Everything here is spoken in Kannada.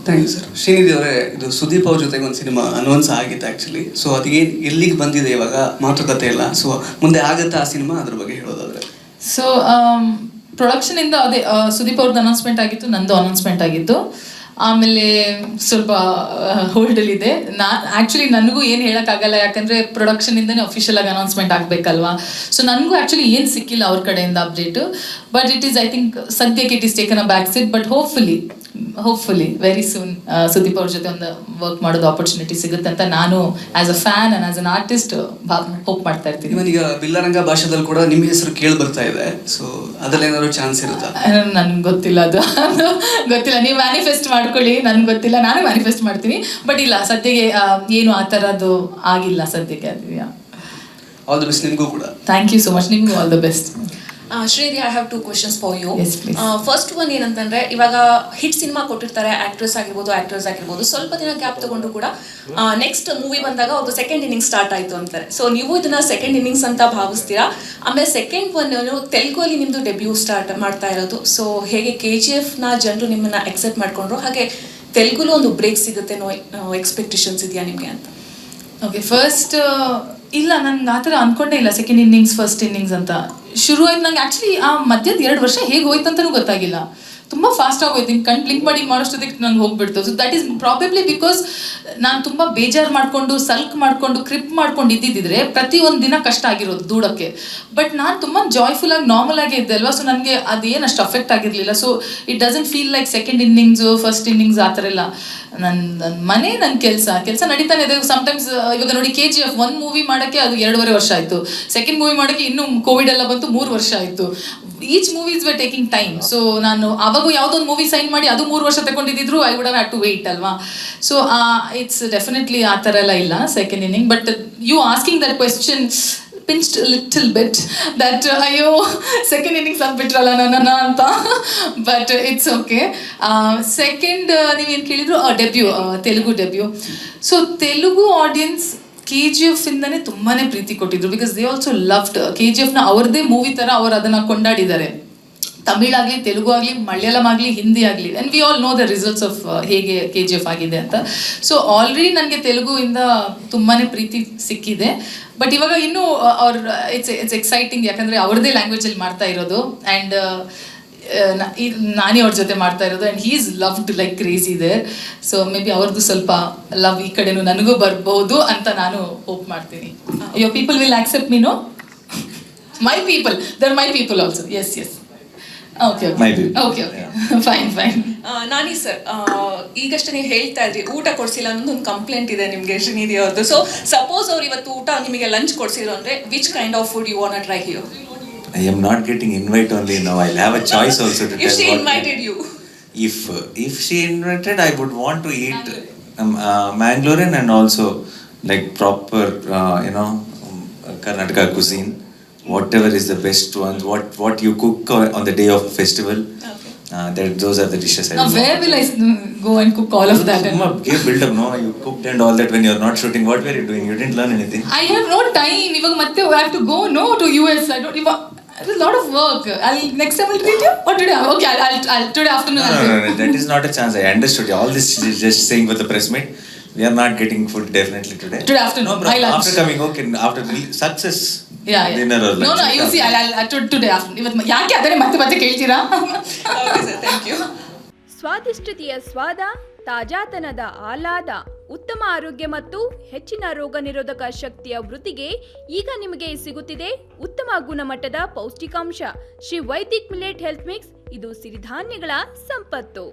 Thank you sir. ಶ್ರೀನಿಧಿ ಅವರೇ, ಇದು ಸುದೀಪ್ ಅವ್ರ ಜೊತೆಗೆ ಒಂದು ಸಿನಿಮಾ ಅನೌನ್ಸ್ ಆಗಿತ್ತು ಆ್ಯಕ್ಚುಲಿ. ಸೊ ಅದಕ್ಕೆ ಎಲ್ಲಿಗೆ ಬಂದಿದೆ ಇವಾಗ ಮಾತುಕತೆ ಇಲ್ಲ, ಸೊ ಮುಂದೆ ಆಗುತ್ತಾ ಆ ಸಿನಿಮಾ, ಅದ್ರ ಬಗ್ಗೆ ಹೇಳೋದಾದ್ರೆ? ಸೊ ಪ್ರೊಡಕ್ಷನಿಂದ ಅದೇ ಸುದೀಪ್ ಅವ್ರದ್ದು ಅನೌನ್ಸ್ಮೆಂಟ್ ಆಗಿತ್ತು, ನಂದು ಅನೌನ್ಸ್ಮೆಂಟ್ ಆಗಿತ್ತು. ಆಮೇಲೆ ಸ್ವಲ್ಪ ಹೋಲ್ಡಲ್ಲಿದೆ. ಆ್ಯಕ್ಚುಲಿ ನನಗೂ ಏನು ಹೇಳೋಕ್ಕಾಗಲ್ಲ, ಯಾಕಂದರೆ ಪ್ರೊಡಕ್ಷನಿಂದನೇ ಅಫಿಷಿಯಲ್ ಆಗಿ ಅನೌನ್ಸ್ಮೆಂಟ್ ಆಗಬೇಕಲ್ವಾ. ಸೊ ನನಗೂ ಆ್ಯಕ್ಚುಲಿ ಏನು ಸಿಕ್ಕಿಲ್ಲ ಅವ್ರ ಕಡೆಯಿಂದ update. But it is, I think ಸದ್ಯಕ್ಕೆ it is taken a back seat. But hopefully very soon Sudeep ಅವ್ರ ಜೊತೆ ಒಂದು ವರ್ಕ್ ಮಾಡೋದು ಆಪರ್ಚುನಿಟಿ ಸಿಗುತ್ತೆ ಅಂತ ನಾನು as a fan and as an artist hope ಮಾಡ್ತಾ ಇರ್ತೀನಿ. ಇವನ್ ಈಗ ಬಿಲ್ಲರಂಗ ಭಾಷೆದಲ್ಲಿ ಕೂಡ ನಿಮ್ಮ ಹೆಸರು ಕೇಳಿ ಬರ್ತಾ ಇದೆ. ಸೊ ಅದ್ರಲ್ಲಿ ಏನಾದ್ರು ಚಾನ್ಸ್ ಇರುತ್ತಾ? ನನ್ಗೆ ಗೊತ್ತಿಲ್ಲ, ಅದು ಗೊತ್ತಿಲ್ಲ. ನೀವು ಮ್ಯಾನಿಫೆಸ್ಟ್ ಮಾಡ್ಕೊಳ್ಳಿ, ನನ್ಗೆ ಗೊತ್ತಿಲ್ಲ, ನಾನು ಮ್ಯಾನಿಫೆಸ್ಟ್ ಮಾಡ್ತೀನಿ. ಬಟ್ ಇಲ್ಲ, ಸದ್ಯಕ್ಕೆ ಏನು ಆ ಥರದ್ದು ಆಗಿಲ್ಲ ಸದ್ಯಕ್ಕೆ. ಅದು ಆಲ್ ದ ಬೆಸ್ಟ್ ನಿಮಗೂ ಕೂಡ. Thank you so much. ನಿಮಗೂ all the best. Srinidhi, I have 2 questions for you. Yes, please. First one ಏನಂತಂದ್ರೆ, ಇವಾಗ ಹಿಟ್ ಸಿನಿಮಾ ಕೊಟ್ಟಿರ್ತಾರೆ, ಆಕ್ಟರ್ಸ್ ಆಗಿರ್ಬೋದು, ಸ್ವಲ್ಪ ದಿನ ಗ್ಯಾಪ್ ತಗೊಂಡು ಕೂಡ ನೆಕ್ಸ್ಟ್ ಮೂವಿ ಬಂದಾಗ ಅವ್ರದ್ದು ಸೆಕೆಂಡ್ ಇನ್ನಿಂಗ್ಸ್ ಸ್ಟಾರ್ಟ್ ಆಯ್ತು ಅಂತಾರೆ. ಸೊ ನೀವು ಇದನ್ನ ಸೆಕೆಂಡ್ ಇನ್ನಿಂಗ್ಸ್ ಅಂತ ಭಾವಿಸ್ತೀರಾ? ಆಮೇಲೆ ಸೆಕೆಂಡ್ ಒನ್, ತೆಲುಗಲ್ಲಿ ನಿಮ್ದು ಡೆಬ್ಯೂ ಸ್ಟಾರ್ಟ್ ಮಾಡ್ತಾ ಇರೋದು. ಸೊ ಹೇಗೆ KGF ನ ಜನರು ನಿಮ್ಮನ್ನ ಎಕ್ಸೆಪ್ಟ್ ಮಾಡ್ಕೊಂಡ್ರು, ಹಾಗೆ ತೆಲುಗುಲು ಒಂದು ಬ್ರೇಕ್ ಸಿಗುತ್ತೆ ಅನ್ನೋ ಎಕ್ಸ್ಪೆಕ್ಟೇಷನ್ಸ್ ಇದೆಯಾ ನಿಮಗೆ ಅಂತ? ಓಕೆ, ಫಸ್ಟ್ ಇಲ್ಲ, ನನ್ಗೆ ಆ ಥರ ಅಂದ್ಕೊಂಡೇ ಇಲ್ಲ ಸೆಕೆಂಡ್ ಇನ್ನಿಂಗ್ಸ್ ಫಸ್ಟ್ ಇನ್ನಿಂಗ್ಸ್ ಅಂತ. ಶುರು ಆಯ್ತು ನಂಗೆ ಆ್ಯಕ್ಚುಲಿ ಆ ಮಧ್ಯದ 2 ವರ್ಷ ಹೇಗೆ ಹೋಯ್ತು ಅಂತಲೂ ಗೊತ್ತಾಗಿಲ್ಲ. ತುಂಬ ಫಾಸ್ಟ್ ಆಗೋಯ್ತು, ಕಣ್ ಬ್ಲಿಂಕ್ ಮಾಡಿ ಮಾಡೋಷ್ಟೊತ್ತಿಗೆ ನಂಗೆ ಹೋಗ್ಬಿಡ್ತು. So that is probably because ನಾನು ತುಂಬ ಬೇಜಾರು ಮಾಡಿಕೊಂಡು ಸಲ್ಕ್ ಮಾಡಿಕೊಂಡು ಕ್ರಿಪ್ ಮಾಡ್ಕೊಂಡು ಇದ್ದಿದ್ದರೆ ಪ್ರತಿ ಒಂದು ದಿನ ಕಷ್ಟ ಆಗಿರೋದು ದೂಡೋಕ್ಕೆ. ಬಟ್ ನಾನು ತುಂಬ ಜಾಯ್ಫುಲ್ಲಾಗಿ ನಾರ್ಮಲ್ ಆಗೇ ಇದ್ದೆ ಅಲ್ವಾ. ಸೊ ನನಗೆ ಅದೇನು ಅಷ್ಟು ಅಫೆಕ್ಟ್ ಆಗಿರಲಿಲ್ಲ. So it doesn't feel like second innings first innings ಆ ಥರ ಎಲ್ಲ. ನನ್ನ ಮನೆ, ನನ್ನ ಕೆಲಸ ನಡೀತಾನೆ ಇದೆ. ಸಮ್ಟೈಮ್ಸ್ ಇವಾಗ ನೋಡಿ, KGF 1 ಮೂವಿ ಮಾಡೋಕ್ಕೆ ಅದು 2.5 ವರ್ಷ ಆಯಿತು. ಸೆಕೆಂಡ್ ಮೂವಿ ಮಾಡೋಕ್ಕೆ ಇನ್ನೂ ಕೋವಿಡ್ ಎಲ್ಲ ಬಂತು, 3 ವರ್ಷ ಆಯಿತು. Each movies were taking time. So ನಾನು ಅವಾಗೂ ಯಾವುದೊಂದು ಮೂವಿ ಸೈನ್ ಮಾಡಿ ಅದು 3 ವರ್ಷ ತಗೊಂಡಿದ್ರು, I would have had to wait ಅಲ್ವಾ. ಸೊ ಇಟ್ಸ್ ಡೆಫಿನೆಟ್ಲಿ ಆ ಥರ ಎಲ್ಲ ಇಲ್ಲ second inning. But you asking that question pinched little bit that ಅಯ್ಯೋ ಸೆಕೆಂಡ್ ಇನ್ನಿಂಗ್ಸ್ ಅಂದ್ಬಿಟ್ರಲ್ಲ ನನ್ನ ಅಂತ. But it's okay. ಸೆಕೆಂಡ್ ನೀವೇನು ಕೇಳಿದ್ರು, debut, Telugu debut. So Telugu audience KGF ಇಂದನೇ ತುಂಬಾ ಪ್ರೀತಿ ಕೊಟ್ಟಿದ್ರು. Because they also loved KGF ನ ಅವ್ರದ್ದೇ ಮೂವಿ ಥರ ಅವ್ರು ಅದನ್ನು ಕೊಂಡಾಡಿದ್ದಾರೆ. ತಮಿಳಾಗಲಿ, ತೆಲುಗು ಆಗಲಿ, ಮಲಯಾಳಂ ಆಗಲಿ, ಹಿಂದಿ ಆಗಲಿ. And we all know the results of ಹೇಗೆ KGF ಆಗಿದೆ ಅಂತ. ಸೊ ಆಲ್ರೆಡಿ ನನಗೆ ತೆಲುಗುವಿಂದ ತುಂಬಾ ಪ್ರೀತಿ ಸಿಕ್ಕಿದೆ. ಬಟ್ ಇವಾಗ ಇನ್ನೂ ಅವ್ರ ಇಟ್ಸ್ ಎಕ್ಸೈಟಿಂಗ್, ಯಾಕಂದರೆ ಅವ್ರದ್ದೇ ಲ್ಯಾಂಗ್ವೇಜಲ್ಲಿ ಮಾಡ್ತಾ ಇರೋದು. ಆ್ಯಂಡ್ ನಾನೇ ಅವ್ರ ಜೊತೆ ಮಾಡ್ತಾ ಇರೋದು. And he is loved like crazy there. So maybe ಅವ್ರದ್ದು ಸ್ವಲ್ಪ ಲವ್ ಈ ಕಡೆನೂ ನನಗೂ ಬರ್ಬೋದು ಅಂತ ನಾನು ಹೋಪ್ ಮಾಡ್ತೀನಿ. Your people will accept me, no? My people, they're my people also. Yes okay fine. Nani sir, ಈಗಷ್ಟೇ ನೀವು ಹೇಳ್ತಾ ಇದ್ರಿ ಊಟ ಕೊಡ್ಸಿಲ್ಲ ಅನ್ನೋದು ಒಂದು ಕಂಪ್ಲೇಂಟ್ ಇದೆ ನಿಮಗೆ ಶ್ರೀನಿಧಿ ಅವ್ರದ್ದು. ಸೊ ಸಪೋಸ್ ಅವ್ರು ಇವತ್ತು ಊಟ ನಿಮಗೆ ಲಂಚ್ ಕೊಡ್ಸಿದ್ರು ಅಂದ್ರೆ which kind of food you want to try here? I am not getting invite only now. I'll have a choice also to if tell she what invited you. If she invited, I would want to eat Mangalorean and also like proper Karnataka cuisine. Whatever is the best ones, what you cook on the day of festival. Okay. Those are the dishes I now where will I go and cook all of that? Give build up, no? You cooked and all that when you're not shooting. What were you doing? You didn't learn anything. I have no time. Ivaga matte I have to go to US. I don't even. There's a lot of work. Next time I'll treat you. Or today? Okay, I'll today afternoon. No, that is not a chance. I understood. All this is just saying with the press meet. We are not getting food definitely today. Today afternoon. No, my lunch. After coming, okay. After success. Yeah. Dinner or lunch. No. You see, I'll today afternoon. ಯಾಕೆ ಅದನ್ನೇ ಮತ್ತೆ ಕೇಳ್ತೀರಾ? Okay sir, thank you. ಸ್ವಾದಿಷ್ಟತೆಯ ಸ್ವಾದ, ತಾಜಾತನದ ಆಹ್ಲಾದ, ಉತ್ತಮ ಆರೋಗ್ಯ ಮತ್ತು ಹೆಚ್ಚಿನ ರೋಗ ನಿರೋಧಕ ಶಕ್ತಿಯ ವೃದ್ಧಿಗೆ ಈಗ ನಿಮಗೆ ಸಿಗುತ್ತಿದೆ ಉತ್ತಮ ಗುಣಮಟ್ಟದ ಪೌಷ್ಟಿಕಾಂಶ. Shri Vaidik millet health mix, ಇದು ಸಿರಿಧಾನ್ಯಗಳ ಸಂಪತ್ತು.